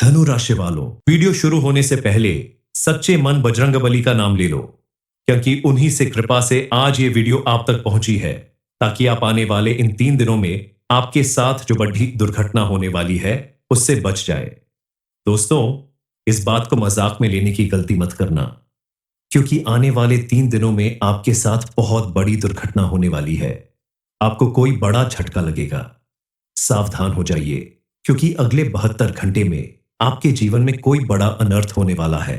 धनु राशि वालों, वीडियो शुरू होने से पहले सच्चे मन बजरंगबली का नाम ले लो, क्योंकि उन्हीं से कृपा से आज ये वीडियो आप तक पहुंची है, ताकि आप आने वाले इन 3 दिनों में आपके साथ जो बड़ी दुर्घटना होने वाली है उससे बच जाए। दोस्तों, इस बात को मजाक में लेने की गलती मत करना, क्योंकि आने वाले 3 दिनों में आपके साथ बहुत बड़ी दुर्घटना होने वाली है। आपको कोई बड़ा झटका लगेगा। सावधान हो जाइए, क्योंकि अगले 72 घंटे में आपके जीवन में कोई बड़ा अनर्थ होने वाला है।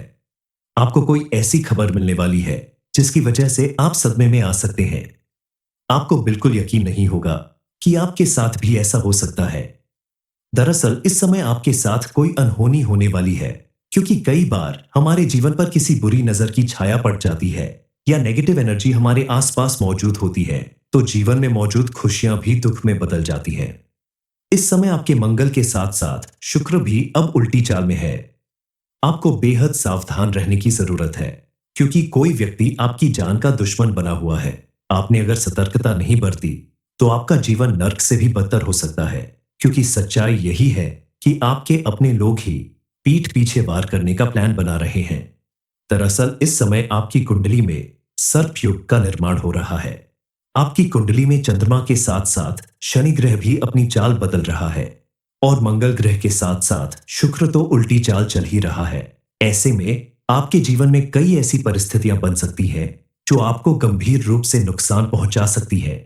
आपको कोई ऐसी खबर मिलने वाली है जिसकी वजह से आप सदमे में आ सकते हैं। आपको बिल्कुल यकीन नहीं होगा कि आपके साथ भी ऐसा हो सकता है। दरअसल इस समय आपके साथ कोई अनहोनी होने वाली है, क्योंकि कई बार हमारे जीवन पर किसी बुरी नजर की छाया पड़ जाती है या नेगेटिव एनर्जी हमारे आसपास मौजूद होती है, तो जीवन में मौजूद खुशियां भी दुख में बदल जाती हैं। इस समय आपके मंगल के साथ साथ शुक्र भी अब उल्टी चाल में है। आपको बेहद सावधान रहने की जरूरत है, क्योंकि कोई व्यक्ति आपकी जान का दुश्मन बना हुआ है। आपने अगर सतर्कता नहीं बरती तो आपका जीवन नर्क से भी बदतर हो सकता है, क्योंकि सच्चाई यही है कि आपके अपने लोग ही पीठ पीछे वार करने का प्लान बना रहे हैं। दरअसल इस समय आपकी कुंडली में सर्प युग का निर्माण हो रहा है। आपकी कुंडली में चंद्रमा के साथ साथ शनि ग्रह भी अपनी चाल बदल रहा है, और मंगल ग्रह के साथ साथ शुक्र तो उल्टी चाल चल ही रहा है। ऐसे में आपके जीवन में कई ऐसी परिस्थितियां बन सकती हैं जो आपको गंभीर रूप से नुकसान पहुंचा सकती है।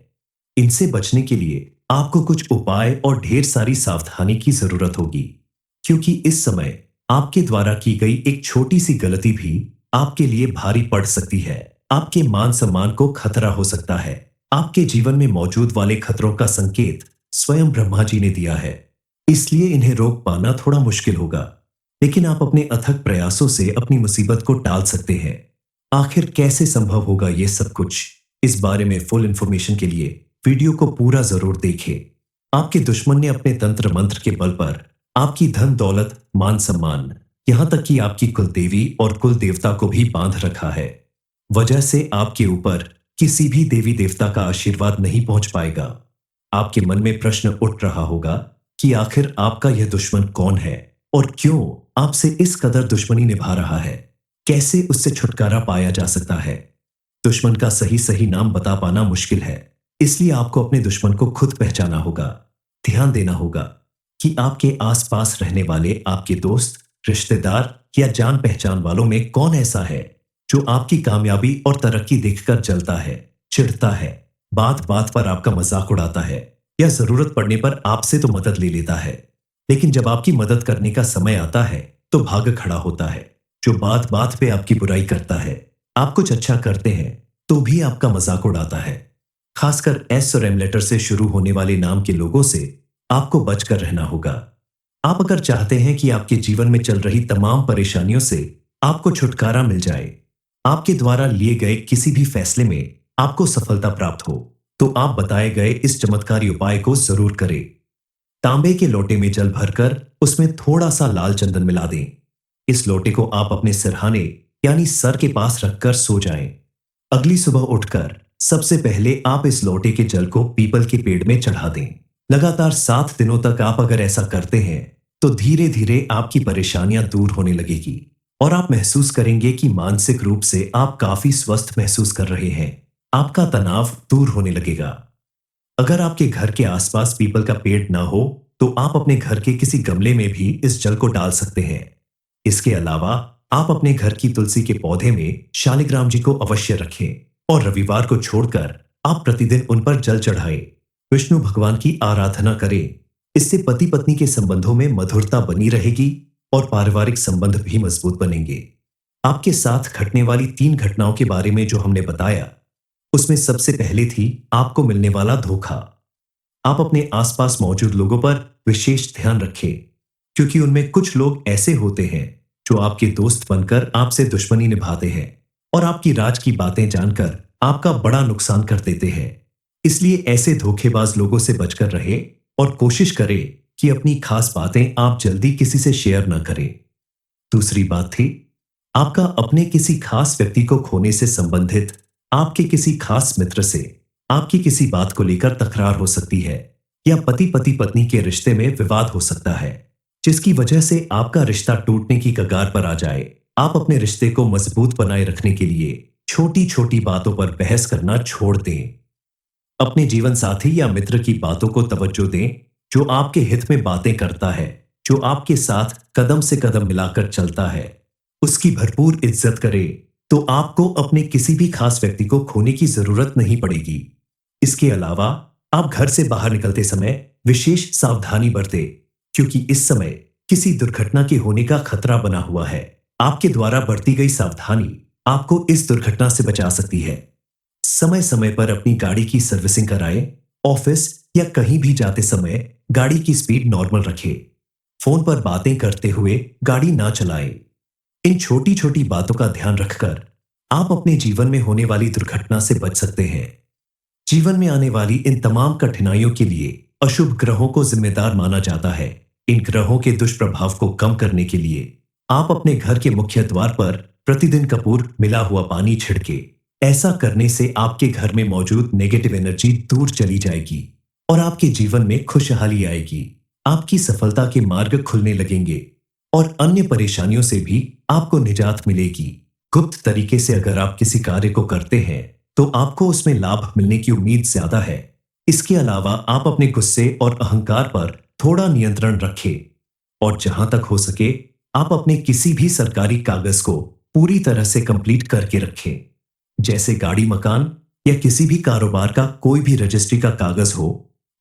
इनसे बचने के लिए आपको कुछ उपाय और ढेर सारी सावधानी की जरूरत होगी, क्योंकि इस समय आपके द्वारा की गई एक छोटी सी गलती भी आपके लिए भारी पड़ सकती है। आपके मान सम्मान को खतरा हो सकता है। आपके जीवन में मौजूद वाले खतरों का संकेत स्वयं ब्रह्मा जी ने दिया है, इसलिए इन्हें रोक पाना थोड़ा मुश्किल होगा, लेकिन आप अपने अथक प्रयासों से अपनी मुसीबत को टाल सकते हैं। आखिर कैसे संभव होगा ये सब कुछ? इस बारे में फुल इंफॉर्मेशन के लिए वीडियो को पूरा जरूर देखें। आपके दुश्मन ने अपने तंत्र मंत्र के बल पर आपकी धन दौलत, मान सम्मान, यहां तक कि आपकी कुलदेवी और कुल देवता को भी बांध रखा है। वजह से आपके ऊपर किसी भी देवी देवता का आशीर्वाद नहीं पहुंच पाएगा। आपके मन में प्रश्न उठ रहा होगा कि आखिर आपका यह दुश्मन कौन है और क्यों आपसे इस कदर दुश्मनी निभा रहा है। कैसे उससे छुटकारा पाया जा सकता है? दुश्मन का सही सही नाम बता पाना मुश्किल है, इसलिए आपको अपने दुश्मन को खुद पहचाना होगा। ध्यान देना होगा कि आपके आसपास रहने वाले आपके दोस्त, रिश्तेदार या जान पहचान वालों में कौन ऐसा है जो आपकी कामयाबी और तरक्की देखकर जलता है, चिढ़ता है, बात बात पर आपका मजाक उड़ाता है, या जरूरत पड़ने पर आपसे तो मदद ले लेता है, लेकिन जब आपकी मदद करने का समय आता है तो भाग खड़ा होता है। जो बात बात पे आपकी बुराई करता है, आप कुछ अच्छा करते हैं तो भी आपका मजाक उड़ाता है। खासकर एस और एम लेटर से शुरू होने वाले नाम के लोगों से आपको बचकर रहना होगा। आप अगर चाहते हैं कि आपके जीवन में चल रही तमाम परेशानियों से आपको छुटकारा मिल जाए, आपके द्वारा लिए गए किसी भी फैसले में आपको सफलता प्राप्त हो, तो आप बताए गए इस चमत्कारी उपाय को जरूर करें। तांबे के लोटे में जल भरकर उसमें थोड़ा सा लाल चंदन मिला दें। इस लोटे को आप अपने सिरहाने यानी सर के पास रखकर सो जाएं। अगली सुबह उठकर सबसे पहले आप इस लोटे के जल को पीपल के पेड़ में चढ़ा दें। लगातार 7 दिनों तक आप अगर ऐसा करते हैं तो धीरे धीरे आपकी परेशानियां दूर होने लगेगी, और आप महसूस करेंगे कि मानसिक रूप से आप काफी स्वस्थ महसूस कर रहे हैं। आपका तनाव दूर होने लगेगा। अगर आपके घर के आसपास पीपल का पेड़ ना हो तो आप अपने घर के किसी गमले में भी इस जल को डाल सकते हैं। इसके अलावा आप अपने घर की तुलसी के पौधे में शालिग्राम जी को अवश्य रखें, और रविवार को छोड़कर आप प्रतिदिन उन पर जल चढ़ाएं। विष्णु भगवान की आराधना करें। इससे पति पत्नी के संबंधों में मधुरता बनी रहेगी और पारिवारिक संबंध भी मजबूत बनेंगे। आपके साथ घटने वाली 3 घटनाओं के बारे में जो हमने बताया, उसमें सबसे पहले थी आपको मिलने वाला धोखा। आप अपने आसपास मौजूद लोगों पर विशेष ध्यान रखें, क्योंकि उनमें कुछ लोग ऐसे होते हैं जो आपके दोस्त बनकर आपसे दुश्मनी निभाते हैं और आपकी राज की बातें जानकर आपका बड़ा नुकसान कर देते हैं। इसलिए ऐसे धोखेबाज लोगों से बचकर रहे और कोशिश करें कि अपनी खास बातें आप जल्दी किसी से शेयर न करें। दूसरी बात थी आपका अपने किसी खास व्यक्ति को खोने से संबंधित आपके किसी खास मित्र से आपकी किसी बात को लेकर तकरार हो सकती है, या पति पत्नी के रिश्ते में विवाद हो सकता है। जिसकी वजह से आपका रिश्ता टूटने की कगार पर आ जाए। आप अपने रिश्ते को मजबूत बनाए रखने के लिए छोटी छोटी बातों पर बहस करना छोड़ दें। अपने जीवन साथी या मित्र की बातों को तवज्जो दें, जो आपके हित में बातें करता है, जो आपके साथ कदम से कदम मिलाकर चलता है। उसकी भरपूर इज्जत करें, तो आपको अपने किसी भी खास व्यक्ति को खोने की जरूरत नहीं पड़ेगी। इसके अलावा आप घर से बाहर निकलते समय विशेष सावधानी बरतें, क्योंकि इस समय किसी दुर्घटना के होने का खतरा बना हुआ है। आपके द्वारा बरती गई सावधानी आपको इस दुर्घटना से बचा सकती है। समय समय पर अपनी गाड़ी की सर्विसिंग कराएं। ऑफिस या कहीं भी जाते समय गाड़ी की स्पीड नॉर्मल रखें। फोन पर बातें करते हुए गाड़ी ना चलाएं। इन छोटी छोटी बातों का ध्यान रखकर आप अपने जीवन में होने वाली दुर्घटना से बच सकते हैं। जीवन में आने वाली इन तमाम कठिनाइयों के लिए अशुभ ग्रहों को जिम्मेदार माना जाता है। इन ग्रहों के दुष्प्रभाव को कम करने के लिए आप अपने घर के मुख्य द्वार पर प्रतिदिन कपूर मिला हुआ पानी छिड़के। ऐसा करने से आपके घर में मौजूद नेगेटिव एनर्जी दूर चली जाएगी और आपके जीवन में खुशहाली आएगी। आपकी सफलता के मार्ग खुलने लगेंगे और अन्य परेशानियों से भी आपको निजात मिलेगी। गुप्त तरीके से अगर आप किसी कार्य को करते हैं तो आपको उसमें लाभ मिलने की उम्मीद ज्यादा है। इसके अलावा आप अपने गुस्से और अहंकार पर थोड़ा नियंत्रण रखें और जहां तक हो सके आप अपने किसी भी सरकारी कागज को पूरी तरह से कंप्लीट करके रखें। जैसे गाड़ी, मकान या किसी भी कारोबार का कोई भी रजिस्ट्री का कागज हो,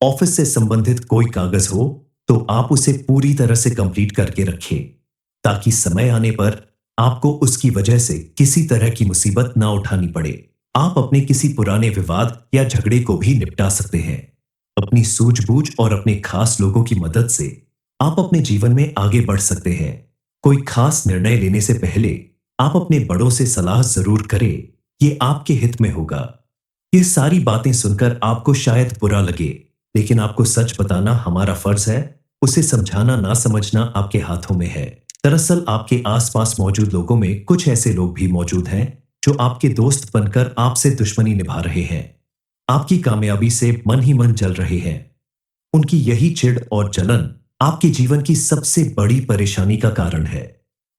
ऑफिस से संबंधित कोई कागज हो, तो आप उसे पूरी तरह से कंप्लीट करके रखें, ताकि समय आने पर आपको उसकी वजह से किसी तरह की मुसीबत ना उठानी पड़े। आप अपने किसी पुराने विवाद या झगड़े को भी निपटा सकते हैं। अपनी सूझबूझ और अपने खास लोगों की मदद से आप अपने जीवन में आगे बढ़ सकते हैं। कोई खास निर्णय लेने से पहले आप अपने बड़ों से सलाह जरूर करें, ये आपके हित में होगा। ये सारी बातें सुनकर आपको शायद बुरा लगे, लेकिन आपको सच बताना हमारा फर्ज है। उसे समझाना ना समझना आपके हाथों में है। दरअसल आपके आसपास मौजूद लोगों में कुछ ऐसे लोग भी मौजूद हैं जो आपके दोस्त बनकर आपसे दुश्मनी निभा रहे हैं। आपकी कामयाबी से मन ही मन जल रहे हैं। उनकी यही चिढ़ और जलन आपके जीवन की सबसे बड़ी परेशानी का कारण है।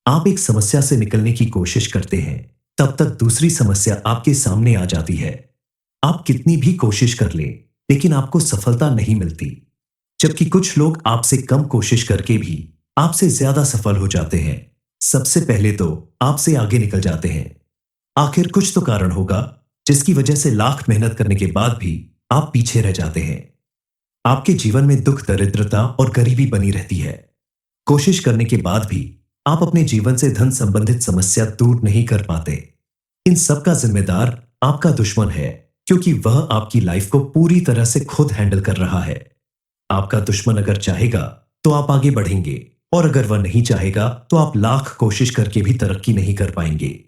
आप एक समस्या से निकलने की कोशिश करते हैं, तब तक दूसरी समस्या आपके सामने आ जाती है। आप कितनी भी कोशिश कर लें, लेकिन आपको सफलता नहीं मिलती, जबकि कुछ लोग आपसे कम कोशिश करके भी आपसे ज्यादा सफल हो जाते हैं। सबसे पहले तो आपसे आगे निकल जाते हैं। आखिर कुछ तो कारण होगा जिसकी वजह से लाख मेहनत करने के बाद भी आप पीछे रह जाते हैं। आपके जीवन में दुख, दरिद्रता और गरीबी बनी रहती है। कोशिश करने के बाद भी आप अपने जीवन से धन संबंधित समस्या दूर नहीं कर पाते। इन सब का जिम्मेदार आपका दुश्मन है, क्योंकि वह आपकी लाइफ को पूरी तरह से खुद हैंडल कर रहा है। आपका दुश्मन अगर चाहेगा तो आप आगे बढ़ेंगे, और अगर वह नहीं चाहेगा तो आप लाख कोशिश करके भी तरक्की नहीं कर पाएंगे।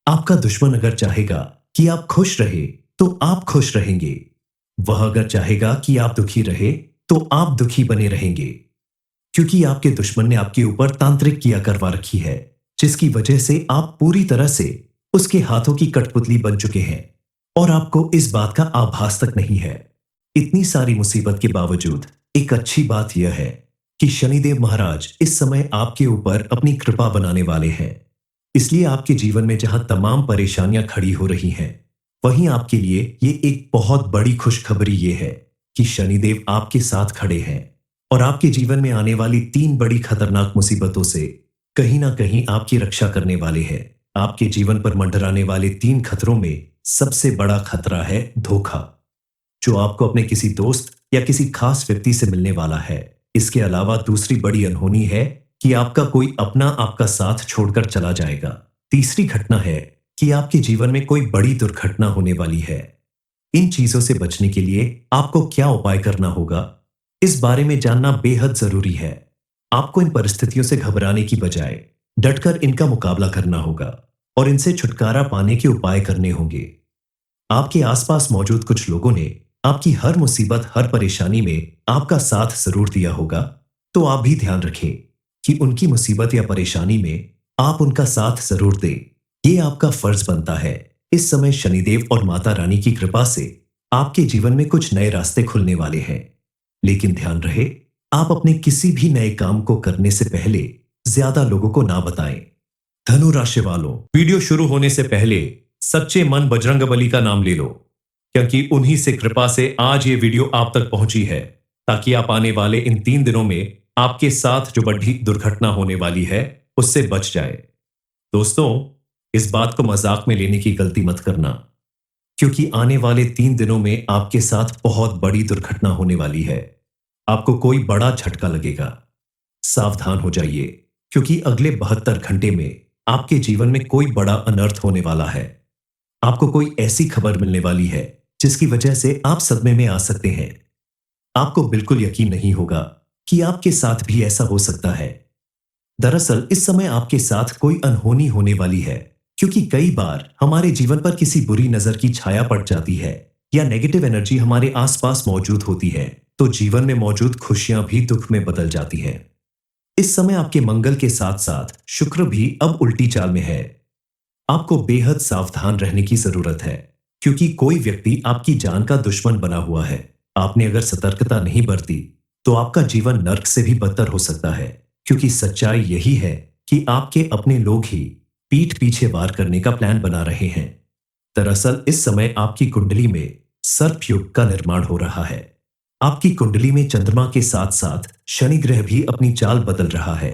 आपका दुश्मन अगर चाहेगा कि आप खुश रहे तो आप खुश रहेंगे। वह अगर चाहेगा कि आप दुखी रहे तो आप दुखी बने रहेंगे, क्योंकि आपके दुश्मन ने आपके ऊपर तांत्रिक किया करवा रखी है, जिसकी वजह से आप पूरी तरह से उसके हाथों की कठपुतली बन चुके हैं और आपको इस बात का आभास तक नहीं है। इतनी सारी मुसीबत के बावजूद एक अच्छी बात यह है कि शनिदेव महाराज इस समय आपके ऊपर अपनी कृपा बनाने वाले हैं। इसलिए आपके जीवन में जहां तमाम परेशानियां खड़ी हो रही हैं, वहीं आपके लिए ये एक बहुत बड़ी खुशखबरी ये है कि शनिदेव आपके साथ खड़े हैं और आपके जीवन में आने वाली 3 बड़ी खतरनाक मुसीबतों से कहीं ना कहीं आपकी रक्षा करने वाले हैं। आपके जीवन पर मंडराने वाले 3 खतरों में सबसे बड़ा खतरा है धोखा, जो आपको अपने किसी दोस्त या किसी खास व्यक्ति से मिलने वाला है। इसके अलावा दूसरी बड़ी अनहोनी है कि आपका कोई अपना आपका साथ छोड़कर चला जाएगा। तीसरी घटना है कि आपके जीवन में कोई बड़ी दुर्घटना होने वाली है। इन चीजों से बचने के लिए आपको क्या उपाय करना होगा, इस बारे में जानना बेहद जरूरी है। आपको इन परिस्थितियों से घबराने की बजाय डटकर इनका मुकाबला करना होगा और इनसे छुटकारा पाने के उपाय करने होंगे। आपके आसपास मौजूद कुछ लोगों ने आपकी हर मुसीबत, हर परेशानी में आपका साथ जरूर दिया होगा, तो आप भी ध्यान रखें कि उनकी मुसीबत या परेशानी में आप उनका साथ जरूर दें। ये आपका फर्ज बनता है। इस समय शनिदेव और माता रानी की कृपा से आपके जीवन में कुछ नए रास्ते खुलने वाले हैं, लेकिन ध्यान रहे आप अपने किसी भी नए काम को करने से पहले ज्यादा लोगों को ना बताएं। धनु राशि वालों, वीडियो शुरू होने से पहले सच्चे मन बजरंगबली का नाम ले लो, क्योंकि उन्हीं से कृपा से आज ये वीडियो आप तक पहुंची है, ताकि आप आने वाले इन 3 दिनों में आपके साथ जो बड़ी दुर्घटना होने वाली है उससे बच जाए। दोस्तों, इस बात को मजाक में लेने की गलती मत करना, क्योंकि आने वाले 3 दिनों में आपके साथ बहुत बड़ी दुर्घटना होने वाली है। आपको कोई बड़ा झटका लगेगा। सावधान हो जाइए, क्योंकि अगले 72 घंटे में आपके जीवन में कोई बड़ा अनर्थ होने वाला है। आपको कोई ऐसी खबर मिलने वाली है जिसकी वजह से आप सदमे में आ सकते हैं। आपको बिल्कुल यकीन नहीं होगा कि आपके साथ भी ऐसा हो सकता है। दरअसल इस समय आपके साथ कोई अनहोनी होने वाली है, क्योंकि कई बार हमारे जीवन पर किसी बुरी नजर की छाया पड़ जाती है या नेगेटिव एनर्जी हमारे आसपास मौजूद होती है, तो जीवन में मौजूद खुशियां भी दुख में बदल जाती हैं। इस समय आपके मंगल के साथ साथ शुक्र भी अब उल्टी चाल में है। आपको बेहद सावधान रहने की जरूरत है, क्योंकि कोई व्यक्ति आपकी जान का दुश्मन बना हुआ है। आपने अगर सतर्कता नहीं बरती तो आपका जीवन नर्क से भी बदतर हो सकता है, क्योंकि सच्चाई यही है कि आपके अपने लोग ही पीठ पीछे वार करने का प्लान बना रहे हैं। दरअसल इस समय आपकी कुंडली में सर्प युग का निर्माण हो रहा है। आपकी कुंडली में चंद्रमा के साथ साथ शनि ग्रह भी अपनी चाल बदल रहा है,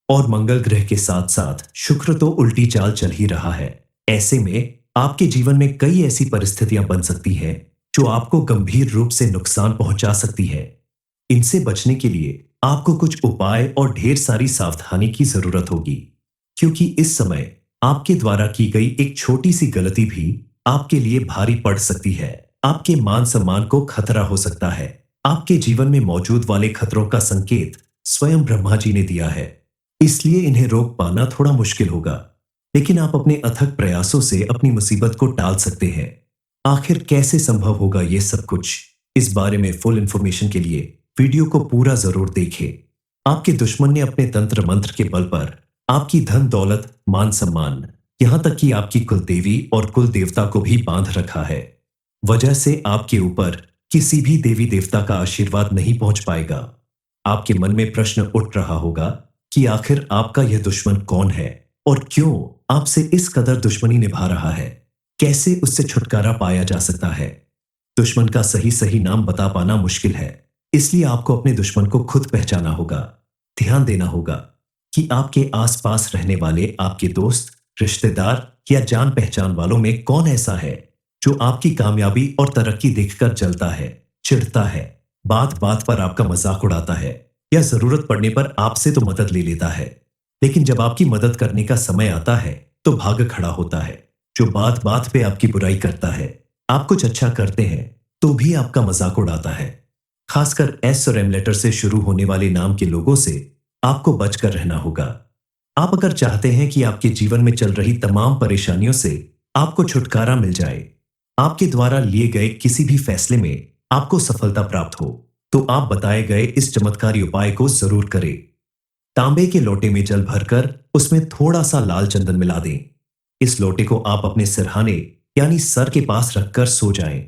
और मंगल ग्रह के साथ साथ शुक्र तो उल्टी चाल चल ही रहा है। ऐसे में आपके जीवन में कई ऐसी परिस्थितियां बन सकती हैं जो आपको गंभीर रूप से नुकसान पहुंचा सकती है। इनसे बचने के लिए आपको कुछ उपाय और ढेर सारी सावधानी की जरूरत होगी, क्योंकि इस समय आपके द्वारा की गई एक छोटी सी गलती भी आपके लिए भारी पड़ सकती है। आपके मान सम्मान को खतरा हो सकता है। आपके जीवन में मौजूद वाले खतरों का संकेत स्वयं ब्रह्मा जी ने दिया है, इसलिए इन्हें रोक पाना थोड़ा मुश्किल होगा, लेकिन आप अपने अथक प्रयासों से अपनी मुसीबत को टाल सकते हैं। आखिर कैसे संभव होगा ये सब कुछ? इस बारे में फुल इंफॉर्मेशन के लिए वीडियो को पूरा जरूर देखें। आपके दुश्मन ने अपने तंत्र मंत्र के बल पर आपकी धन दौलत, मान सम्मान, यहां तक कि आपकी कुलदेवी और कुल देवता को भी बांध रखा है। वजह से आपके ऊपर किसी भी देवी देवता का आशीर्वाद नहीं पहुंच पाएगा। आपके मन में प्रश्न उठ रहा होगा कि आखिर आपका यह दुश्मन कौन है और क्यों आपसे इस कदर दुश्मनी निभा रहा है। कैसे उससे छुटकारा पाया जा सकता है? दुश्मन का सही सही नाम बता पाना मुश्किल है, इसलिए आपको अपने दुश्मन को खुद पहचाना होगा। ध्यान देना होगा कि आपके आसपास रहने वाले आपके दोस्त, रिश्तेदार या जान पहचान वालों में कौन ऐसा है जो आपकी कामयाबी और तरक्की देखकर जलता है, चिढ़ता है, बात बात पर आपका मजाक उड़ाता है, या जरूरत पड़ने पर आपसे तो मदद ले लेता है, लेकिन जब आपकी मदद करने का समय आता है तो भाग खड़ा होता है। जो बात बात पे आपकी बुराई करता है, आप कुछ अच्छा करते हैं तो भी आपका मजाक उड़ाता है। खासकर एस और एम लेटर से शुरू होने वाले नाम के लोगों से आपको बचकर रहना होगा। आप अगर चाहते हैं कि आपके जीवन में चल रही तमाम परेशानियों से आपको छुटकारा मिल जाए, आपके द्वारा लिए गए किसी भी फैसले में आपको सफलता प्राप्त हो, तो आप बताए गए इस चमत्कारी उपाय को जरूर करें। तांबे के लोटे में जल भरकर उसमें थोड़ा सा लाल चंदन मिला दें। इस लोटे को आप अपने सिरहाने यानी सर के पास रखकर सो जाएं।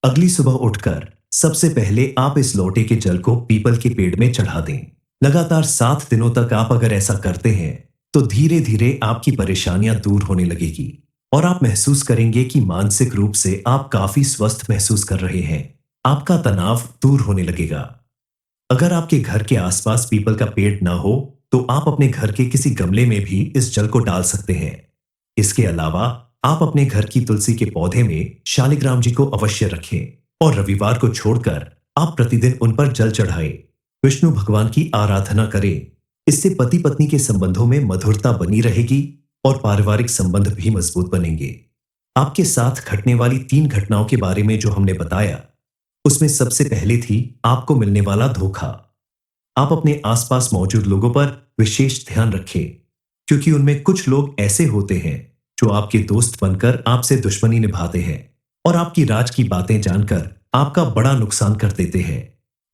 अगली सुबह उठकर सबसे पहले आप इस लोटे के जल को पीपल के पेड़ में चढ़ा दें। लगातार 7 दिनों तक आप अगर ऐसा करते हैं तो धीरे धीरे आपकी परेशानियां दूर होने लगेगी, और आप महसूस करेंगे कि मानसिक रूप से आप काफी स्वस्थ महसूस कर रहे हैं। आपका तनाव दूर होने लगेगा। अगर आपके घर के आसपास पीपल का पेड़ ना हो तो आप अपने घर के किसी गमले में भी इस जल को डाल सकते हैं। इसके अलावा आप अपने घर की तुलसी के पौधे में शालिग्राम जी को अवश्य रखें, और रविवार को छोड़कर आप प्रतिदिन उन पर जल चढ़ाएं। विष्णु भगवान की आराधना करें। इससे पति पत्नी के संबंधों में मधुरता बनी रहेगी और पारिवारिक संबंध भी मजबूत बनेंगे। आपके साथ घटने वाली 3 घटनाओं के बारे में जो हमने बताया, उसमें सबसे पहले थी आपको मिलने वाला धोखा। आप अपने आसपास मौजूद लोगों पर विशेष ध्यान रखें, क्योंकि उनमें कुछ लोग ऐसे होते हैं जो आपके दोस्त बनकर आपसे दुश्मनी निभाते हैं और आपकी राज की बातें जानकर आपका बड़ा नुकसान कर देते हैं।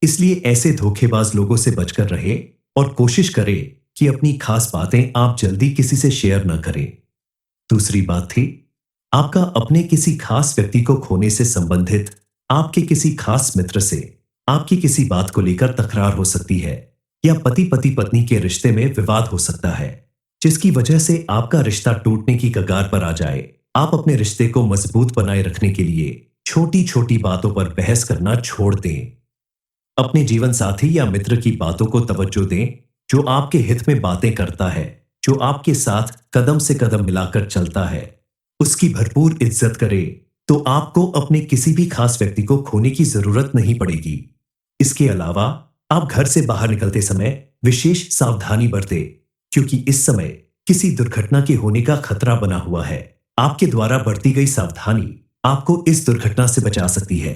इसलिए ऐसे धोखेबाज लोगों से बचकर रहे और कोशिश करें कि अपनी खास बातें आप जल्दी किसी से शेयर न करें। दूसरी बात थी आपका अपने किसी खास व्यक्ति को खोने से संबंधित आपके किसी खास मित्र से आपकी किसी बात को लेकर तकरार हो सकती है, या पति पति पत्नी के रिश्ते में विवाद हो सकता है, जिसकी वजह से आपका रिश्ता टूटने की कगार पर आ जाए। आप अपने रिश्ते को मजबूत बनाए रखने के लिए छोटी छोटी बातों पर बहस करना छोड़ दें। अपने जीवन साथी या मित्र की बातों को तवज्जो दें, जो आपके हित में बातें करता है, जो आपके साथ कदम से कदम मिलाकर चलता है। उसकी भरपूर इज्जत करें, तो आपको अपने किसी भी खास व्यक्ति को खोने की जरूरत नहीं पड़ेगी। इसके अलावा आप घर से बाहर निकलते समय विशेष सावधानी बरतें, क्योंकि इस समय किसी दुर्घटना के होने का खतरा बना हुआ है। आपके द्वारा बरती गई सावधानी आपको इस दुर्घटना से बचा सकती है।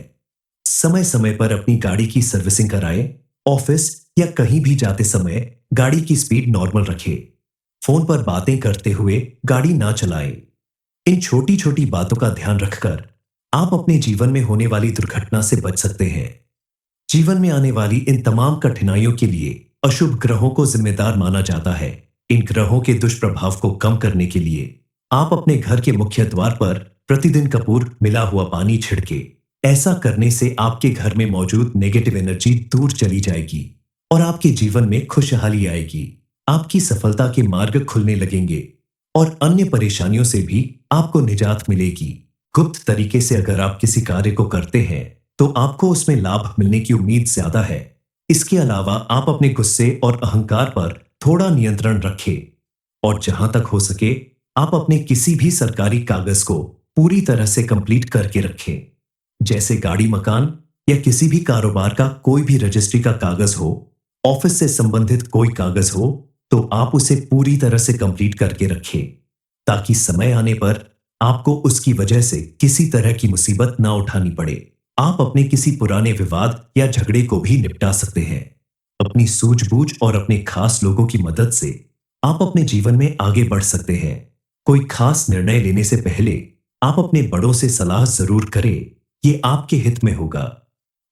समय समय पर अपनी गाड़ी की सर्विसिंग कराएं। ऑफिस या कहीं भी जाते समय गाड़ी की स्पीड नॉर्मल रखें। फोन पर बातें करते हुए गाड़ी ना चलाएं। इन छोटी छोटी बातों का ध्यान रखकर आप अपने जीवन में होने वाली दुर्घटना से बच सकते हैं। जीवन में आने वाली इन तमाम कठिनाइयों के लिए अशुभ ग्रहों को जिम्मेदार माना जाता है। इन ग्रहों के दुष्प्रभाव को कम करने के लिए आप अपने घर के मुख्य द्वार पर प्रतिदिन कपूर मिला हुआ पानी छिड़के। ऐसा करने से आपके घर में मौजूद नेगेटिव एनर्जी दूर चली जाएगी और आपके जीवन में खुशहाली आएगी। आपकी सफलता के मार्ग खुलने लगेंगे और अन्य परेशानियों से भी आपको निजात मिलेगी। गुप्त तरीके से अगर आप किसी कार्य को करते हैं तो आपको उसमें लाभ मिलने की उम्मीद ज्यादा है। इसके अलावा आप अपने गुस्से और अहंकार पर थोड़ा नियंत्रण रखें और जहां तक हो सके आप अपने किसी भी सरकारी कागज को पूरी तरह से कंप्लीट करके रखें। जैसे गाड़ी, मकान या किसी भी कारोबार का कोई भी रजिस्ट्री का कागज हो, ऑफिस से संबंधित कोई कागज हो, तो आप उसे पूरी तरह से कंप्लीट करके रखें, ताकि समय आने पर आपको उसकी वजह से किसी तरह की मुसीबत ना उठानी पड़े। आप अपने किसी पुराने विवाद या झगड़े को भी निपटा सकते हैं। अपनी सूझबूझ और अपने खास लोगों की मदद से आप अपने जीवन में आगे बढ़ सकते हैं। कोई खास निर्णय लेने से पहले आप अपने बड़ों से सलाह जरूर करें, ये आपके हित में होगा।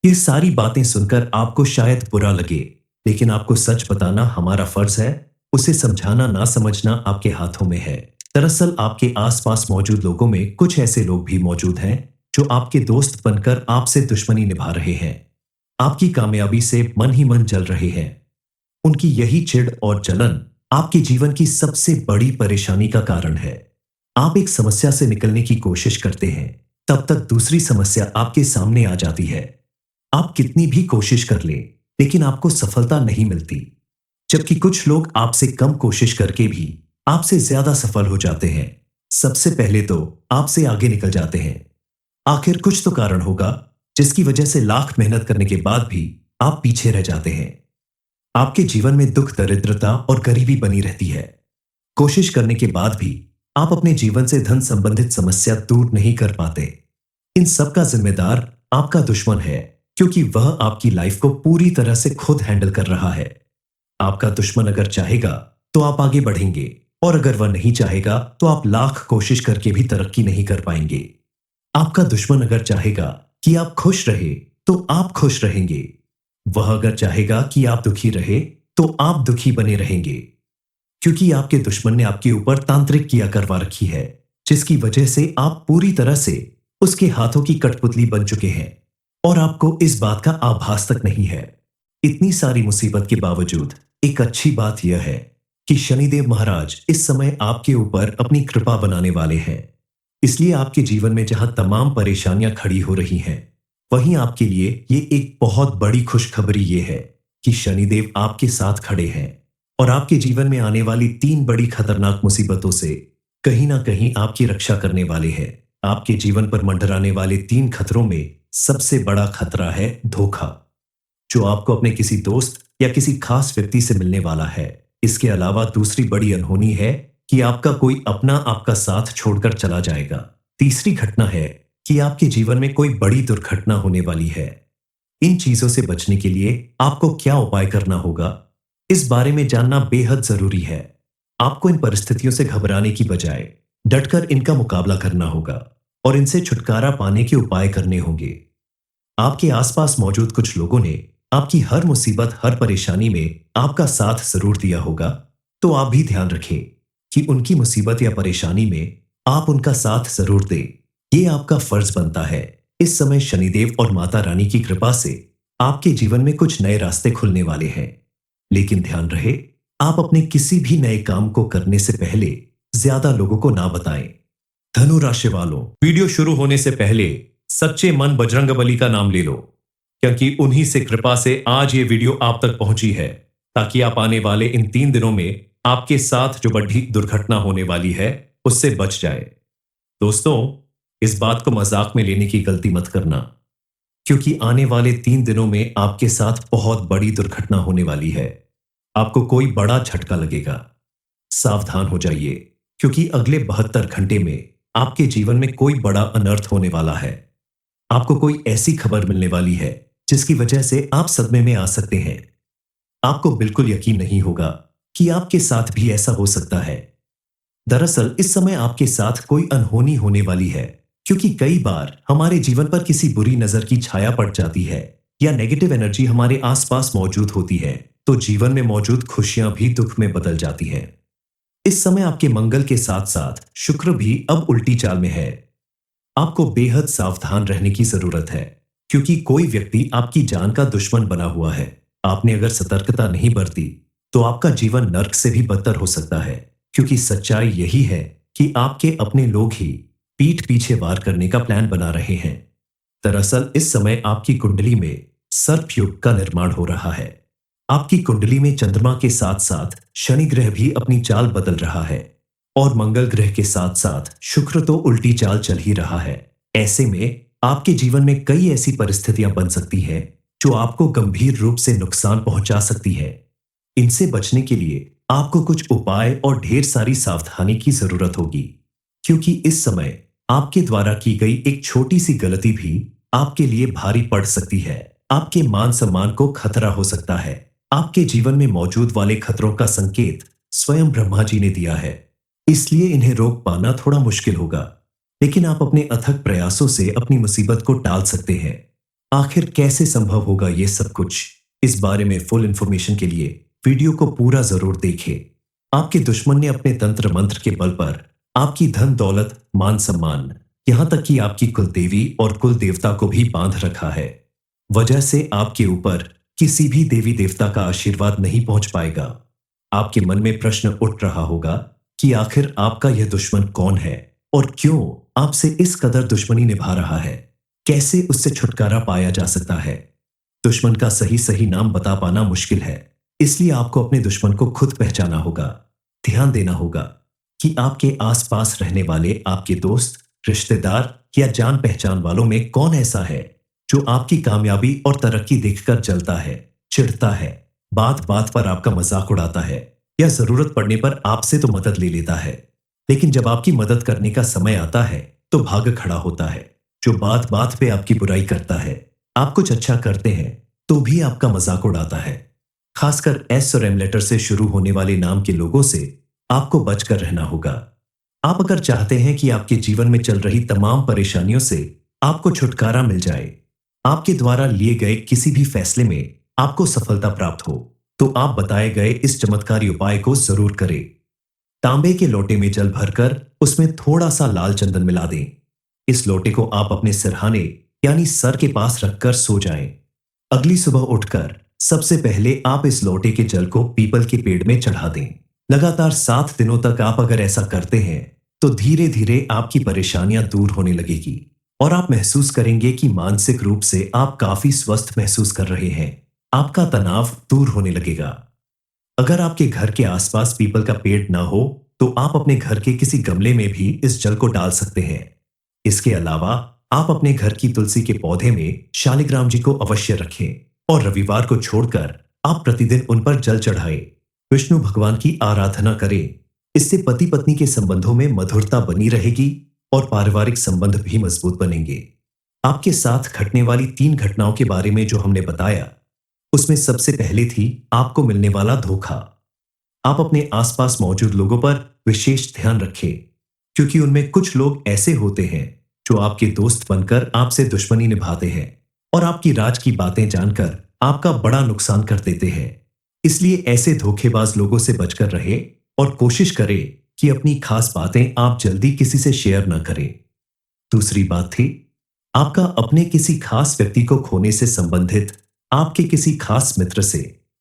ये सारी बातें सुनकर आपको शायद बुरा लगे, लेकिन आपको सच बताना हमारा फर्ज है। उसे समझाना ना समझना आपके हाथों में है। दरअसल आपके आसपास मौजूद लोगों में कुछ ऐसे लोग भी मौजूद हैं जो आपके दोस्त बनकर आपसे दुश्मनी निभा रहे हैं। आपकी कामयाबी से मन ही मन जल रहे हैं। उनकी यही चिढ़ और जलन आपके जीवन की सबसे बड़ी परेशानी का कारण है। आप एक समस्या से निकलने की कोशिश करते हैं, तब तक दूसरी समस्या आपके सामने आ जाती है। आप कितनी भी कोशिश कर लें, लेकिन आपको सफलता नहीं मिलती, जबकि कुछ लोग आपसे कम कोशिश करके भी आपसे ज्यादा सफल हो जाते हैं। सबसे पहले तो आपसे आगे निकल जाते हैं। आखिर कुछ तो कारण होगा जिसकी वजह से लाख मेहनत करने के बाद भी आप पीछे रह जाते हैं। आपके जीवन में दुख, दरिद्रता और गरीबी बनी रहती है। कोशिश करने के बाद भी आप अपने जीवन से धन संबंधित समस्या दूर नहीं कर पाते। इन सब का जिम्मेदार आपका दुश्मन है, क्योंकि वह आपकी लाइफ को पूरी तरह से खुद हैंडल कर रहा है। आपका दुश्मन अगर चाहेगा तो आप आगे बढ़ेंगे, और अगर वह नहीं चाहेगा तो आप लाख कोशिश करके भी तरक्की नहीं कर पाएंगे। आपका दुश्मन अगर चाहेगा कि आप खुश रहे तो आप खुश रहेंगे। वह अगर चाहेगा कि आप दुखी रहे तो आप दुखी बने रहेंगे, क्योंकि आपके दुश्मन ने आपके ऊपर तांत्रिक किया करवा रखी है, जिसकी वजह से आप पूरी तरह से उसके हाथों की कठपुतली बन चुके हैं और आपको इस बात का आभास तक नहीं है। इतनी सारी मुसीबत के बावजूद एक अच्छी बात यह है कि शनिदेव महाराज इस समय आपके ऊपर अपनी कृपा बनाने वाले हैं। इसलिए आपके जीवन में जहां तमाम परेशानियां खड़ी हो रही हैं, वहीं आपके लिए ये एक बहुत बड़ी खुशखबरी ये है कि शनिदेव आपके साथ खड़े हैं और आपके जीवन में आने वाली 3 बड़ी खतरनाक मुसीबतों से कहीं ना कहीं आपकी रक्षा करने वाले हैं। आपके जीवन पर मंडराने वाले 3 खतरों में सबसे बड़ा खतरा है धोखा, जो आपको अपने किसी दोस्त या किसी खास व्यक्ति से मिलने वाला है। इसके अलावा दूसरी बड़ी अनहोनी है कि आपका कोई अपना आपका साथ छोड़कर चला जाएगा। तीसरी घटना है कि आपके जीवन में कोई बड़ी दुर्घटना होने वाली है। इन चीजों से बचने के लिए आपको क्या उपाय करना होगा, इस बारे में जानना बेहद जरूरी है। आपको इन परिस्थितियों से घबराने की बजाय डटकर इनका मुकाबला करना होगा और इनसे छुटकारा पाने के उपाय करने होंगे। आपके आसपास मौजूद कुछ लोगों ने आपकी हर मुसीबत, हर परेशानी में आपका साथ जरूर दिया होगा, तो आप भी ध्यान रखें कि उनकी मुसीबत या परेशानी में आप उनका साथ जरूर दें। ये आपका फर्ज बनता है। इस समय शनिदेव और माता रानी की कृपा से आपके जीवन में कुछ नए रास्ते खुलने वाले हैं। लेकिन ध्यान रहे, आप अपने किसी भी नए काम को करने से पहले ज्यादा लोगों को ना बताएं। धनु राशि वालों, वीडियो शुरू होने से पहले सच्चे मन बजरंगबली का नाम ले लो, क्योंकि उन्हीं से कृपा से आज ये वीडियो आप तक पहुंची है, ताकि आप आने वाले इन 3 दिनों में आपके साथ जो बड़ी दुर्घटना होने वाली है उससे बच जाए। दोस्तों, इस बात को मजाक में लेने की गलती मत करना, क्योंकि आने वाले 3 दिनों में आपके साथ बहुत बड़ी दुर्घटना होने वाली है। आपको कोई बड़ा झटका लगेगा। सावधान हो जाइए, क्योंकि अगले 72 घंटे में आपके जीवन में कोई बड़ा अनर्थ होने वाला है। आपको कोई ऐसी खबर मिलने वाली है जिसकी वजह से आप सदमे में आ सकते हैं। आपको बिल्कुल यकीन नहीं होगा कि आपके साथ भी ऐसा हो सकता है। दरअसल इस समय आपके साथ कोई अनहोनी होने वाली है, क्योंकि कई बार हमारे जीवन पर किसी बुरी नजर की छाया पड़ जाती है या नेगेटिव एनर्जी हमारे आसपास मौजूद होती है, तो जीवन में मौजूद खुशियां भी दुख में बदल जाती हैं। इस समय आपके मंगल के साथ साथ शुक्र भी अब उल्टी चाल में है। आपको बेहद सावधान रहने की जरूरत है, क्योंकि कोई व्यक्ति आपकी जान का दुश्मन बना हुआ है। आपने अगर सतर्कता नहीं बरती तो आपका जीवन नर्क से भी बदतर हो सकता है, क्योंकि सच्चाई यही है कि आपके अपने लोग ही पीठ पीछे वार करने का प्लान बना रहे हैं। दरअसल इस समय आपकी कुंडली में सर्प युग का निर्माण हो रहा है। आपकी कुंडली में चंद्रमा के साथ साथ शनि ग्रह भी अपनी चाल बदल रहा है, और मंगल ग्रह के साथ साथ शुक्र तो उल्टी चाल चल ही रहा है। ऐसे में आपके जीवन में कई ऐसी परिस्थितियां बन सकती हैं जो आपको गंभीर रूप से नुकसान पहुंचा सकती है। इनसे बचने के लिए आपको कुछ उपाय और ढेर सारी सावधानी की जरूरत होगी, क्योंकि इस समय आपके द्वारा की गई एक छोटी सी गलती भी आपके लिए भारी पड़ सकती है। आपके मान सम्मान को खतरा हो सकता है। आपके जीवन में मौजूद वाले खतरों का संकेत स्वयं ब्रह्मा जी ने दिया है, इसलिए इन्हें रोक पाना थोड़ा मुश्किल होगा, लेकिन आप अपने अथक प्रयासों से अपनी मुसीबत को टाल सकते हैं। आखिर कैसे संभव होगा ये सब कुछ? इस बारे में फुल इंफॉर्मेशन के लिए वीडियो को पूरा जरूर देखें। आपके दुश्मन ने अपने तंत्र मंत्र के बल पर आपकी धन दौलत, मान सम्मान, यहां तक कि आपकी कुल देवी और कुल देवता को भी बांध रखा है। वजह से आपके ऊपर किसी भी देवी देवता का आशीर्वाद नहीं पहुंच पाएगा। आपके मन में प्रश्न उठ रहा होगा कि आखिर आपका यह दुश्मन कौन है और क्यों आपसे इस कदर दुश्मनी निभा रहा है। कैसे उससे छुटकारा पाया जा सकता है? दुश्मन का सही सही नाम बता पाना मुश्किल है, इसलिए आपको अपने दुश्मन को खुद पहचाना होगा। ध्यान देना होगा कि आपके आसपास रहने वाले आपके दोस्त, रिश्तेदार या जान पहचान वालों में कौन ऐसा है जो आपकी कामयाबी और तरक्की देखकर जलता है, चिढ़ता है, बात बात पर आपका मजाक उड़ाता है, या जरूरत पड़ने पर आपसे तो मदद ले लेता है, लेकिन जब आपकी मदद करने का समय आता है तो भाग खड़ा होता है। जो बात बात पे आपकी बुराई करता है, आप कुछ अच्छा करते हैं तो भी आपका मजाक उड़ाता है। खासकर एस और एम लेटर से शुरू होने वाले नाम के लोगों से आपको बचकर रहना होगा। आप अगर चाहते हैं कि आपके जीवन में चल रही तमाम परेशानियों से आपको छुटकारा मिल जाए, आपके द्वारा लिए गए किसी भी फैसले में आपको सफलता प्राप्त हो, तो आप बताए गए इस चमत्कारी उपाय को जरूर करें। तांबे के लोटे में जल भरकर उसमें थोड़ा सा लाल चंदन मिला दें। इस लोटे को आप अपने सिरहाने यानी सर के पास रखकर सो जाएं। अगली सुबह उठकर सबसे पहले आप इस लोटे के जल को पीपल के पेड़ में चढ़ा दें। लगातार 7 दिनों तक आप अगर ऐसा करते हैं तो धीरे धीरे आपकी परेशानियां दूर होने लगेगी, और आप महसूस करेंगे कि मानसिक रूप से आप काफी स्वस्थ महसूस कर रहे हैं। आपका तनाव दूर होने लगेगा। अगर आपके घर के आसपास पीपल का पेड़ ना हो तो आप अपने घर के किसी गमले में भी इस जल को डाल सकते हैं। इसके अलावा आप अपने घर की तुलसी के पौधे में शालिग्राम जी को अवश्य रखें, और रविवार को छोड़कर आप प्रतिदिन उन पर जल चढ़ाएं। विष्णु भगवान की आराधना करें। इससे पति पत्नी के संबंधों में मधुरता बनी रहेगी और पारिवारिक संबंध भी मजबूत बनेंगे। आपके साथ घटने वाली 3 घटनाओं के बारे में जो हमने बताया, उसमें सबसे पहले थी आपको मिलने वाला धोखा। आप अपने आसपास मौजूद लोगों पर विशेष ध्यान रखें, क्योंकि उनमें कुछ लोग ऐसे होते हैं जो आपके दोस्त बनकर आपसे दुश्मनी निभाते हैं और आपकी राज की बातें जानकर आपका बड़ा नुकसान कर देते हैं। इसलिए ऐसे धोखेबाज लोगों से बचकर रहे और कोशिश करें कि अपनी खास बातें आप जल्दी किसी से शेयर न करें। दूसरी बात थी आपका अपने किसी खास व्यक्ति को खोने से संबंधित आपके किसी खास मित्र से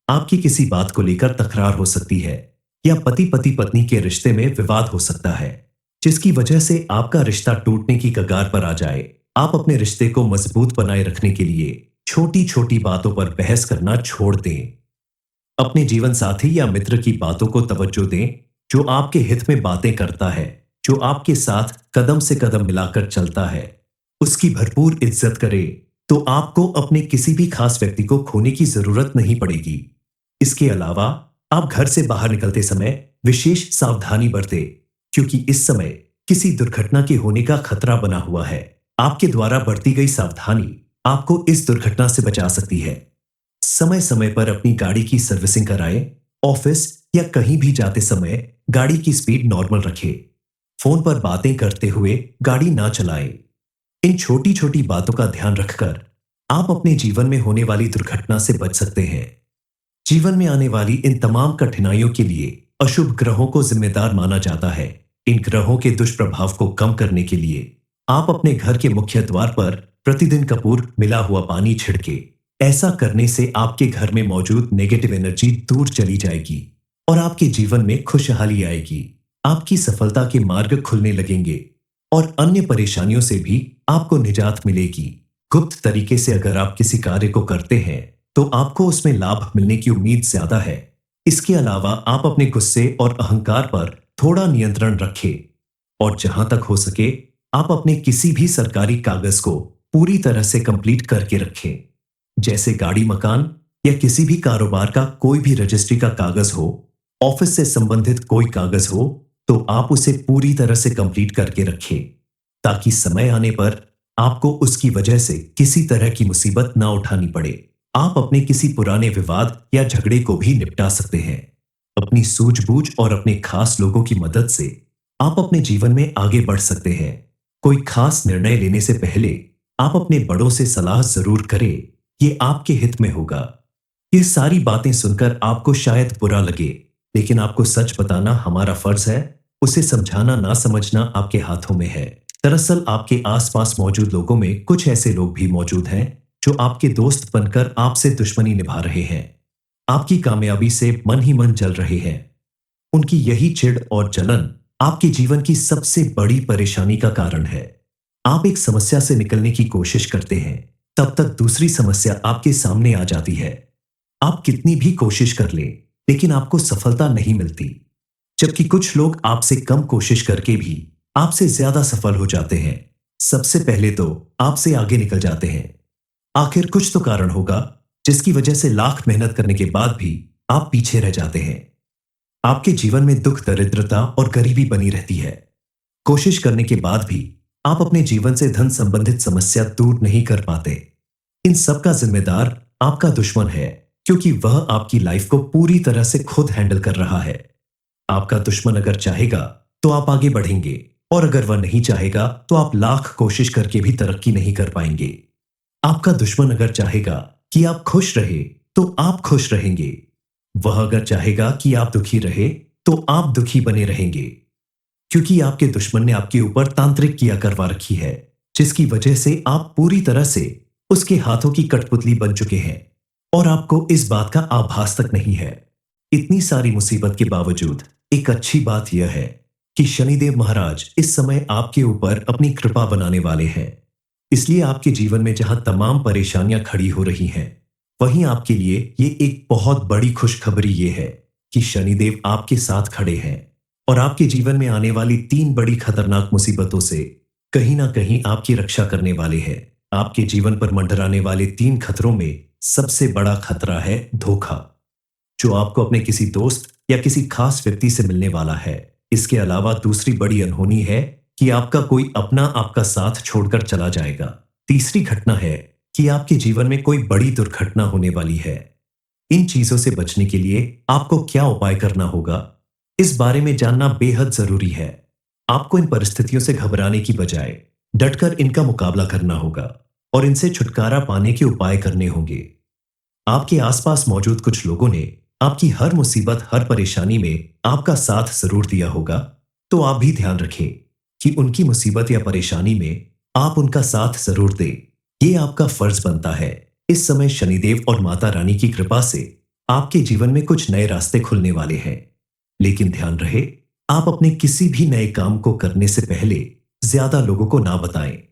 आपकी किसी बात को लेकर तकरार हो सकती है, या पति पत्नी के रिश्ते में विवाद हो सकता है, जिसकी वजह से आपका रिश्ता टूटने की कगार पर आ जाए। आप अपने रिश्ते को मजबूत बनाए रखने के लिए छोटी छोटी बातों पर बहस करना छोड़ दें। अपने जीवन साथी या मित्र की बातों को तवज्जो दें, जो आपके हित में बातें करता है, जो आपके साथ कदम से कदम मिलाकर चलता है। उसकी भरपूर इज्जत करें, तो आपको अपने किसी भी खास व्यक्ति को खोने की जरूरत नहीं पड़ेगी। इसके अलावा आप घर से बाहर निकलते समय विशेष सावधानी बरतें, क्योंकि इस समय किसी दुर्घटना के होने का खतरा बना हुआ है। आपके द्वारा बरती गई सावधानी आपको इस दुर्घटना से बचा सकती है। समय समय पर अपनी गाड़ी की सर्विसिंग कराएं। ऑफिस या कहीं भी जाते समय गाड़ी की स्पीड नॉर्मल रखें। फोन पर बातें करते हुए गाड़ी ना चलाएं। इन छोटी छोटी बातों का ध्यान रखकर आप अपने जीवन में होने वाली दुर्घटना से बच सकते हैं। जीवन में आने वाली इन तमाम कठिनाइयों के लिए अशुभ ग्रहों को जिम्मेदार माना जाता है। इन ग्रहों के दुष्प्रभाव को कम करने के लिए आप अपने घर के मुख्य द्वार पर प्रतिदिन कपूर मिला हुआ पानी छिड़के। ऐसा करने से आपके घर में मौजूद नेगेटिव एनर्जी दूर चली जाएगी और आपके जीवन में खुशहाली आएगी। आपकी सफलता के मार्ग खुलने लगेंगे और अन्य परेशानियों से भी आपको निजात मिलेगी। गुप्त तरीके से अगर आप किसी कार्य को करते हैं तो आपको उसमें लाभ मिलने की उम्मीद ज्यादा है। इसके अलावा आप अपने गुस्से और अहंकार पर थोड़ा नियंत्रण रखें और जहां तक हो सके आप अपने किसी भी सरकारी कागज को पूरी तरह से कंप्लीट करके रखें। जैसे गाड़ी, मकान या किसी भी कारोबार का कोई भी रजिस्ट्री का कागज हो, ऑफिस से संबंधित कोई कागज हो, तो आप उसे पूरी तरह से कंप्लीट करके रखें, ताकि समय आने पर आपको उसकी वजह से किसी तरह की मुसीबत ना उठानी पड़े। आप अपने किसी पुराने विवाद या झगड़े को भी निपटा सकते हैं। अपनी सूझबूझ और अपने खास लोगों की मदद से आप अपने जीवन में आगे बढ़ सकते हैं। कोई खास निर्णय लेने से पहले आप अपने बड़ों से सलाह जरूर करें, ये आपके हित में होगा। ये सारी बातें सुनकर आपको शायद बुरा लगे, लेकिन आपको सच बताना हमारा फर्ज है। उसे समझाना ना समझना आपके हाथों में है। दरअसल आपके आसपास मौजूद लोगों में कुछ ऐसे लोग भी मौजूद हैं जो आपके दोस्त बनकर आपसे दुश्मनी निभा रहे हैं। आपकी कामयाबी से मन ही मन जल रहे हैं। उनकी यही चिढ़ और जलन आपके जीवन की सबसे बड़ी परेशानी का कारण है। आप एक समस्या से निकलने की कोशिश करते हैं, तब तक दूसरी समस्या आपके सामने आ जाती है। आप कितनी भी कोशिश कर लें, लेकिन आपको सफलता नहीं मिलती, जबकि कुछ लोग आपसे कम कोशिश करके भी आपसे ज्यादा सफल हो जाते हैं। सबसे पहले तो आपसे आगे निकल जाते हैं। आखिर कुछ तो कारण होगा जिसकी वजह से लाख मेहनत करने के बाद भी आप पीछे रह जाते हैं। आपके जीवन में दुख, दरिद्रता और गरीबी बनी रहती है। कोशिश करने के बाद भी आप अपने जीवन से धन संबंधित समस्या दूर नहीं कर पाते। इन सब का जिम्मेदार आपका दुश्मन है, क्योंकि वह आपकी लाइफ को पूरी तरह से खुद हैंडल कर रहा है। आपका दुश्मन अगर चाहेगा तो आप आगे बढ़ेंगे, और अगर वह नहीं चाहेगा तो आप लाख कोशिश करके भी तरक्की नहीं कर पाएंगे। आपका दुश्मन अगर चाहेगा कि आप खुश रहे तो आप खुश रहेंगे। वह अगर चाहेगा कि आप दुखी रहे तो आप दुखी बने रहेंगे, क्योंकि आपके दुश्मन ने आपके ऊपर तांत्रिक किया करवा रखी है, जिसकी वजह से आप पूरी तरह से उसके हाथों की कठपुतली बन चुके हैं और आपको इस बात का आभास तक नहीं है। इतनी सारी मुसीबत के बावजूद एक अच्छी बात यह है कि शनिदेव महाराज इस समय आपके ऊपर अपनी कृपा बनाने वाले हैं। इसलिए आपके जीवन में जहां तमाम परेशानियां खड़ी हो रही हैं, वहीं आपके लिए ये एक बहुत बड़ी खुशखबरी ये है कि शनिदेव आपके साथ खड़े हैं और आपके जीवन में आने वाली 3 बड़ी खतरनाक मुसीबतों से कहीं ना कहीं आपकी रक्षा करने वाले हैं। आपके जीवन पर मंडराने वाले 3 खतरों में सबसे बड़ा खतरा है धोखा, जो आपको अपने किसी दोस्त या किसी खास व्यक्ति से मिलने वाला है। इसके अलावा दूसरी बड़ी अनहोनी है कि आपका कोई अपना आपका साथ छोड़कर चला जाएगा। तीसरी घटना है कि आपके जीवन में कोई बड़ी दुर्घटना होने वाली है। इन चीजों से बचने के लिए आपको क्या उपाय करना होगा, इस बारे में जानना बेहद जरूरी है। आपको इन परिस्थितियों से घबराने की बजाय डटकर इनका मुकाबला करना होगा और इनसे छुटकारा पाने के उपाय करने होंगे। आपके आसपास मौजूद कुछ लोगों ने आपकी हर मुसीबत, हर परेशानी में आपका साथ जरूर दिया होगा, तो आप भी ध्यान रखें कि उनकी मुसीबत या परेशानी में आप उनका साथ जरूर दें। ये आपका फर्ज बनता है। इस समय शनिदेव और माता रानी की कृपा से आपके जीवन में कुछ नए रास्ते खुलने वाले हैं। लेकिन ध्यान रहे, आप अपने किसी भी नए काम को करने से पहले ज्यादा लोगों को ना बताएं।